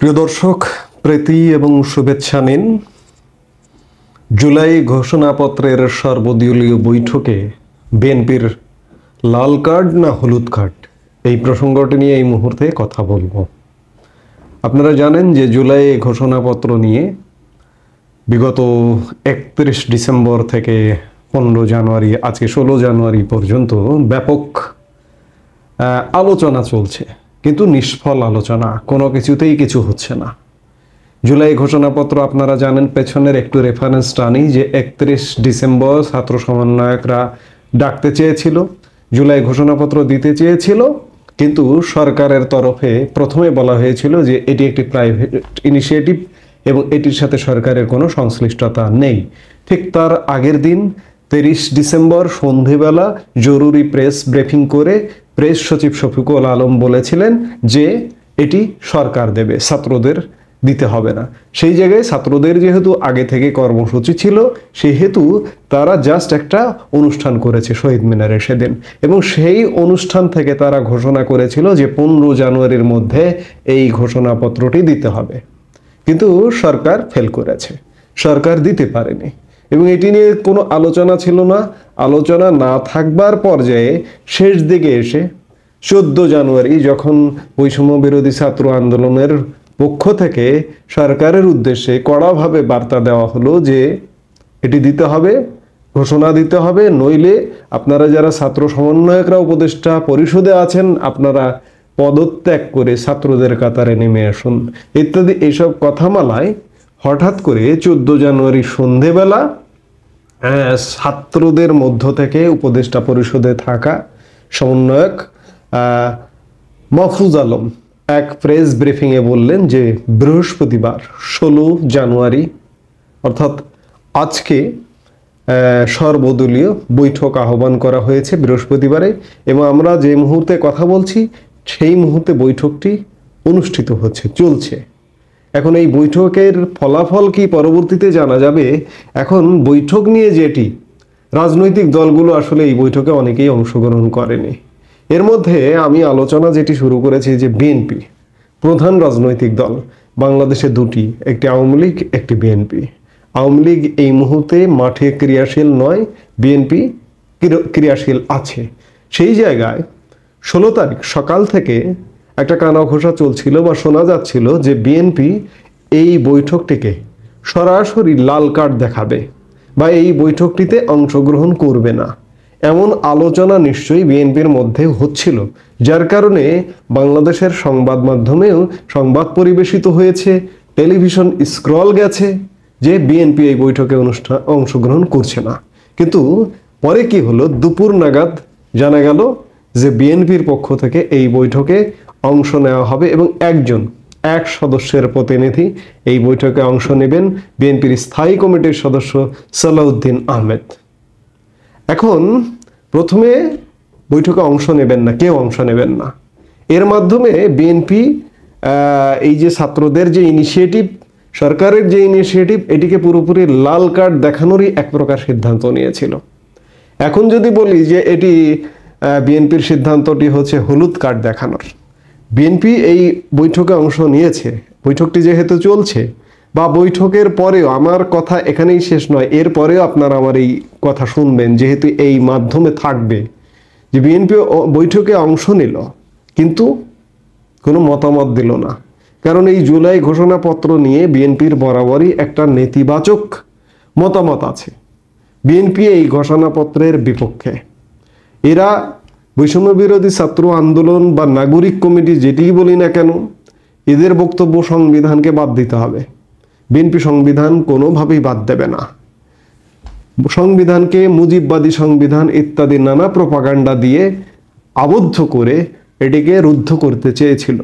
প্রিয় দর্শক, প্রীতি এবং শুভেচ্ছা নিন। জুলাই ঘোষণাপত্রের সর্বদলীয় বৈঠকে বিএনপির লাল কার্ড না হলুদ কার্ড, এই প্রসঙ্গটি নিয়ে এই মুহূর্তে কথা বলবো। আপনারা জানেন যে জুলাই ঘোষণাপত্র নিয়ে বিগত 31 ডিসেম্বর থেকে 15 জানুয়ারি, আজকে 16 জানুয়ারি পর্যন্ত ব্যাপক আলোচনা চলছে, কিন্তু নিষ্ফল আলোচনা, কোনো কিছুতেই কিছু হচ্ছে না। জুলাই ঘোষণাপত্র আপনারা জানেন, পেছনের একটু রেফারেন্স টানি যে 31 ডিসেম্বর ছাত্র সমন্বয়করা ডাকতে চেয়েছিল, জুলাই ঘোষণাপত্র দিতে চেয়েছিল, কিন্তু সরকারের তরফে প্রথমে বলা হয়েছিল যে এটি একটি প্রাইভেট ইনিশিয়েটিভ এবং এটির সাথে সরকারের কোনো সংশ্লিষ্টতা নেই। ঠিক তার আগের দিন 23 ডিসেম্বর সন্ধেবেলা জরুরি প্রেস ব্রিফিং করে প্রেস সচিব শফিকুল আলম বলেছিলেন যে এটি সরকার দেবে, ছাত্রদের দিতে হবে না। সেই জায়গায় ছাত্রদের যেহেতু আগে থেকে কর্মসূচি ছিল, সেহেতু তারা জাস্ট একটা অনুষ্ঠান করেছে শহীদ মিনারে সেদিন, এবং সেই অনুষ্ঠান থেকে তারা ঘোষণা করেছিল যে 15 জানুয়ারির মধ্যে এই ঘোষণাপত্রটি দিতে হবে। কিন্তু সরকার ফেল করেছে, সরকার দিতে পারেনি, এবং এটি নিয়ে কোনো আলোচনা ছিল না। আলোচনা না থাকবার পর্যায়ে শেষ দিকে এসে 14 জানুয়ারি যখন বৈষম্য বিরোধী ছাত্র আন্দোলনের পক্ষ থেকে সরকারের উদ্দেশ্যে কড়াভাবে বার্তা দেওয়া হলো যে এটি দিতে হবে, ঘোষণা দিতে হবে, নইলে আপনারা যারা ছাত্র সমন্বয়করা উপদেষ্টা পরিষদে আছেন আপনারা পদত্যাগ করে ছাত্রদের কাতারে নেমে আসুন ইত্যাদি এইসব কথামালায় হঠাৎ করে 14 জানুয়ারি সন্ধেবেলা ছাত্রদের মধ্য থেকে উপদেষ্টা পরিষদে থাকা সমন্বয়ক মাহফুজ আলম এক প্রেস ব্রিফিংয়ে বললেন যে বৃহস্পতিবার 16 জানুয়ারি অর্থাৎ আজকে সর্বদলীয় বৈঠক আহ্বান করা হয়েছে বৃহস্পতিবারে, এবং আমরা যে মুহূর্তে কথা বলছি সেই মুহূর্তে বৈঠকটি অনুষ্ঠিত হচ্ছে, চলছে। এখন এই বৈঠকের ফলাফল কি পরবর্তীতে জানা যাবে। এখন বৈঠক নিয়ে যেটি রাজনৈতিক দলগুলো আসলে এই বৈঠকে অনেকেই অংশগ্রহণ করেনি। এর মধ্যে আমি আলোচনা যেটি শুরু করেছি যে বিএনপি প্রধান রাজনৈতিক দল বাংলাদেশে দুটি, একটি আওয়ামী লীগ, একটি বিএনপি। আওয়ামী লীগ এই মুহূর্তে মাঠে ক্রিয়াশীল নয়, বিএনপি ক্রিয়াশীল আছে। সেই জায়গায় 16 তারিখ সকাল থেকে একটা কানাঘোষা চলছিল বা শোনা যাচ্ছিল যে বিএনপি এই বৈঠকটিকে সরাসরি লাল কার্ড দেখাবে বা এই বৈঠকটিতে অংশগ্রহণ করবে না, এমন আলোচনা নিশ্চয়ই বিএনপির মধ্যে হচ্ছিল, যার কারণে বাংলাদেশের সংবাদ মাধ্যমেও সংবাদ পরিবেশিত হয়েছে, টেলিভিশন স্ক্রল গেছে যে বিএনপি এই বৈঠকে অংশগ্রহণ করছে না। কিন্তু পরে কি হলো, দুপুর নাগাদ জানা গেল যে বিএনপির পক্ষ থেকে এই বৈঠকে অংশ নেওয়া হবে এবং এক সদস্যের প্রতিনিধি এই বৈঠকে অংশ নেবেন, বিএনপির স্থায়ী কমিটির সদস্য সালাউদ্দিন আহমেদ। এখন প্রথমে বৈঠকে অংশ নেবেন না, কেউ অংশ নেবেন না। এর মাধ্যমে বিএনপি এই যে ছাত্রদের যে ইনিশিয়েটিভ, সরকারের যে ইনিশিয়েটিভ, এটিকে পুরোপুরি লাল কার্ড দেখানোরই এক প্রকার সিদ্ধান্ত নিয়েছিল। এখন যদি বলি যে এটি বিএনপির সিদ্ধান্তটি হচ্ছে হলুদ কার্ড দেখানোর, বিএনপি এই বৈঠকে অংশ নিয়েছে, বৈঠকটি যেহেতু চলছে বা বৈঠকের পরেও, আমার কথা এখানেই শেষ নয়, এর পরেও আপনারা আমার এই কথা শুনবেন যেহেতু এই মাধ্যমে থাকবে, যে বিএনপি বৈঠকে অংশ নিল কিন্তু কোনো মতামত দিল না। কারণ এই জুলাই ঘোষণাপত্র নিয়ে বিএনপির বরাবরই একটা নেতিবাচক মতামত আছে। বিএনপি এই ঘোষণাপত্রের বিপক্ষে। এরা বৈষম্য বিরোধী ছাত্র আন্দোলন বা নাগরিক কমিটি যেটিই বলি না কেন, এদের বক্তব্য সংবিধানকে বাদ দিতে হবে। বিএনপি সংবিধান কোনোভাবেই বাদ দেবে না। সংবিধানকে মুজিববাদী সংবিধান ইত্যাদি নানা প্রপাগান্ডা দিয়ে আবদ্ধ করে এটিকে রুদ্ধ করতে চেয়েছিল,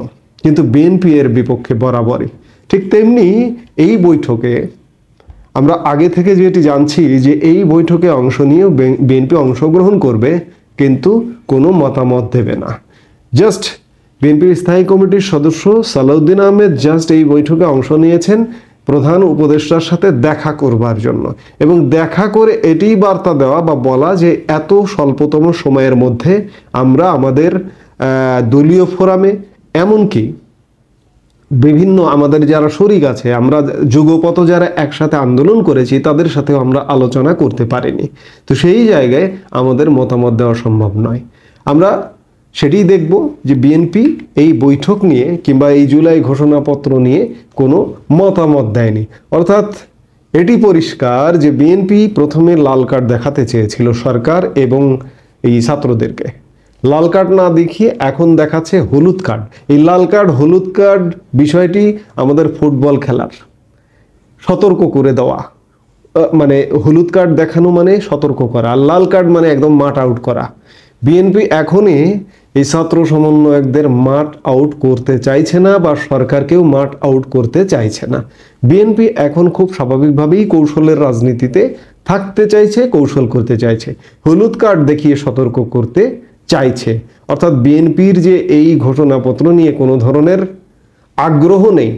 কিন্তু বিএনপি এর বিপক্ষে বরাবরই। ঠিক তেমনি এই বৈঠকে আমরা আগে থেকে যেটি জানছি যে এই বৈঠকে অংশ নিয়ে বিএনপি অংশগ্রহণ করবে কিন্তু কোনো মতামত দেবে না। জাস্ট বিএনপির স্থায়ী কমিটির সদস্য সালাউদ্দিন আহমেদ জাস্ট এই বৈঠকে অংশ নিয়েছেন প্রধান উপদেষ্টার সাথে দেখা করবার জন্য, এবং দেখা করে এটিই বার্তা দেওয়া বা বলা যে এত স্বল্পতম সময়ের মধ্যে আমরা আমাদের দলীয় ফোরামে, এমনকি বিভিন্ন আমাদের যারা শরিক আছে, আমরা যুগপত যারা একসাথে আন্দোলন করেছি তাদের সাথেও আমরা আলোচনা করতে পারিনি। তো সেই জায়গায় আমাদের মতামত দেওয়া সম্ভব নয়। আমরা সেটাই দেখব যে বিএনপি এই বৈঠক নিয়ে কিংবা এই জুলাই ঘোষণাপত্র নিয়ে কোনো মতামত দেয়নি। অর্থাৎ এটি পরিষ্কার যে বিএনপি প্রথমে লাল কার্ড দেখাতে চেয়েছিল সরকার এবং এই ছাত্রদেরকে, লাল কার্ড না দেখিয়ে এখন দেখাচ্ছে হলুদ কার্ড। এই লাল কার্ড হলুদ কার্ড বিষয়টি আমাদের ফুটবল খেলার সতর্ক করে দেওয়া, মানে হলুদ কার্ড দেখানো মানে সতর্ক করা, আর লাল কার্ড মানে একদম মাঠ আউট করা। বিএনপি এখনই এই ছাত্র সমন্বয়কদের মাঠ আউট করতে চাইছে না বা সরকারকেও মাঠ আউট করতে চাইছে না। বিএনপি এখন খুব স্বাভাবিকভাবেই কৌশলের রাজনীতিতে থাকতে চাইছে, কৌশল করতে চাইছে, হলুদ কার্ড দেখিয়ে সতর্ক করতে চাইছে। অর্থাৎ বিএনপির যে এই ঘোষণাপত্র নিয়ে কোনো ধরনের আগ্রহ নেই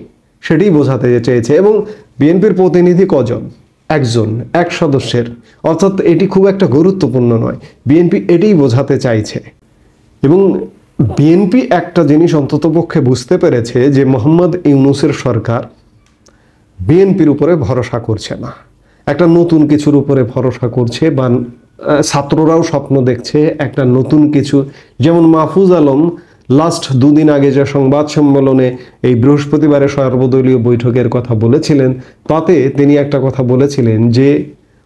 সেটাই বোঝাতে চেয়েছে। এবং বিএনপির প্রতিনিধি কজন? একজন, এক সদস্যের, অর্থাৎ এটি খুব একটা গুরুত্বপূর্ণ নয়। বিএনপি এটাই বোঝাতে চাইছে। এবং বিএনপি একটা জিনিস অন্ততপক্ষে বুঝতে পেরেছে যে মোহাম্মদ ইউনূসের সরকার বিএনপির উপরে ভরসা করছে না, একটা নতুন কিছুর উপরে ভরসা করছে, বা ছাত্ররাও স্বপ্ন দেখছে একটা নতুন কিছু। যেমন মাহফুজ আলম লাস্ট দুদিন আগে যে সংবাদ সম্মেলনে এই বৃহস্পতিবারের সর্বদলীয় বৈঠকের কথা বলেছিলেন, তাতে তিনি একটা কথা বলেছিলেন যে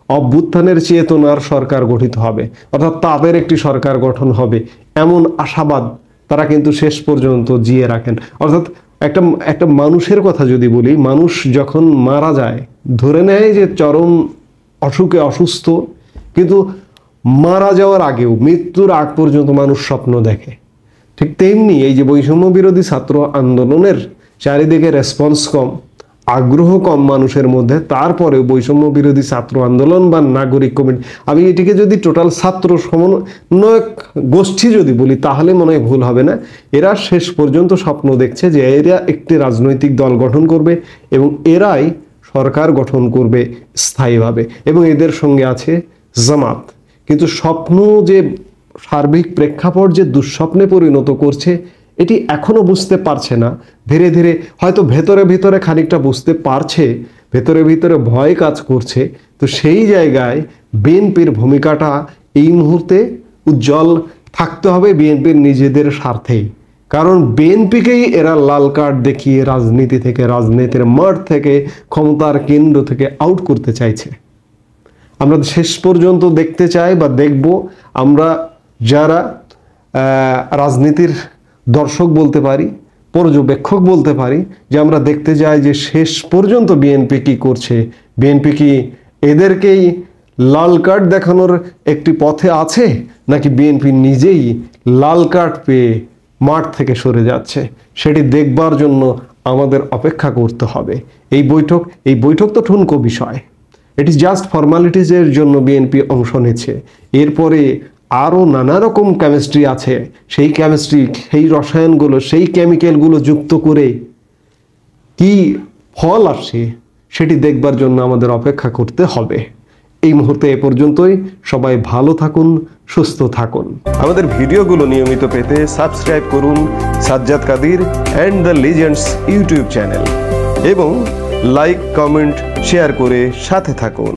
অভ্যুত্থানের চেতনার সরকার গঠিত হবে, অর্থাৎ তাদের একটি সরকার গঠন হবে, এমন আশাবাদ তারা কিন্তু শেষ পর্যন্ত জিয়ে রাখেন। অর্থাৎ একটা মানুষের কথা যদি বলি, মানুষ যখন মারা যায় ধরে নেয় যে চরম অসুখে অসুস্থ, কিন্তু মারা যাওয়ার আগেও, মৃত্যুর আগ পর্যন্ত মানুষ স্বপ্ন দেখে। ঠিক তেমনি এই যে বৈষম্য বিরোধী ছাত্র আন্দোলনের চারিদিকে রেসপন্স কম, আগ্রহ কম মানুষের মধ্যে, তারপরেও বৈষম্য বিরোধী ছাত্র আন্দোলন বা নাগরিক কমিটি, আমি এটিকে যদি টোটাল ছাত্র সমন্বয়ক গোষ্ঠী যদি বলি তাহলে মনে হয় ভুল হবে না, এরা শেষ পর্যন্ত স্বপ্ন দেখছে যে এরা একটি রাজনৈতিক দল গঠন করবে এবং এরাই সরকার গঠন করবে স্থায়ীভাবে, এবং এদের সঙ্গে আছে জামাত। কিন্তু স্বপ্ন যে সার্বিক প্রেক্ষাপট যে দুঃস্বপ্নে পরিণত করছে এটি এখনো বুঝতে পারছে না। ধীরে ধীরে হয়তো ভেতরে ভিতরে খানিকটা বুঝতে পারছে, ভেতরে ভিতরে ভয় কাজ করছে। তো সেই জায়গায় বিএনপির ভূমিকাটা এই মুহূর্তে উজ্জ্বল থাকতে হবে বিএনপির নিজেদের স্বার্থেই। কারণ বিএনপিকেই এরা লাল কার্ড দেখিয়ে রাজনীতি থেকে, রাজনীতির মাঠ থেকে, ক্ষমতার কেন্দ্র থেকে আউট করতে চাইছে। আমরা শেষ পর্যন্ত দেখতে চাই বা দেখব, আমরা যারা রাজনীতির দর্শক বলতে পারি, পর্যবেক্ষক বলতে পারি, যে আমরা দেখতে যাই যে শেষ পর্যন্ত বিএনপি কি করছে, বিএনপি কি এদেরকেই লাল কার্ড দেখানোর একটি পথে আছে, নাকি বিএনপি নিজেই লাল কার্ড পেয়ে মাঠ থেকে সরে যাচ্ছে, সেটি দেখবার জন্য আমাদের অপেক্ষা করতে হবে। এই বৈঠক তো ঠুনকো বিষয়, এটি জাস্ট ফর্মালিটিজের জন্য বিএনপি অংশ নিচ্ছে। এরপরে আরও নানা রকম কেমিস্ট্রি আছে, সেই কেমিস্ট্রি, সেই রসায়নগুলো, সেই কেমিক্যালগুলো যুক্ত করে কি ফল আসে সেটি দেখবার জন্য আমাদের অপেক্ষা করতে হবে। এই মুহূর্তে এ পর্যন্তই। সবাই ভালো থাকুন, সুস্থ থাকুন। আমাদের ভিডিওগুলো নিয়মিত পেতে সাবস্ক্রাইব করুন Sajjad Kadir and the legends YouTube channel এবং লাইক, কমেন্ট, শেয়ার করে সাথে থাকুন।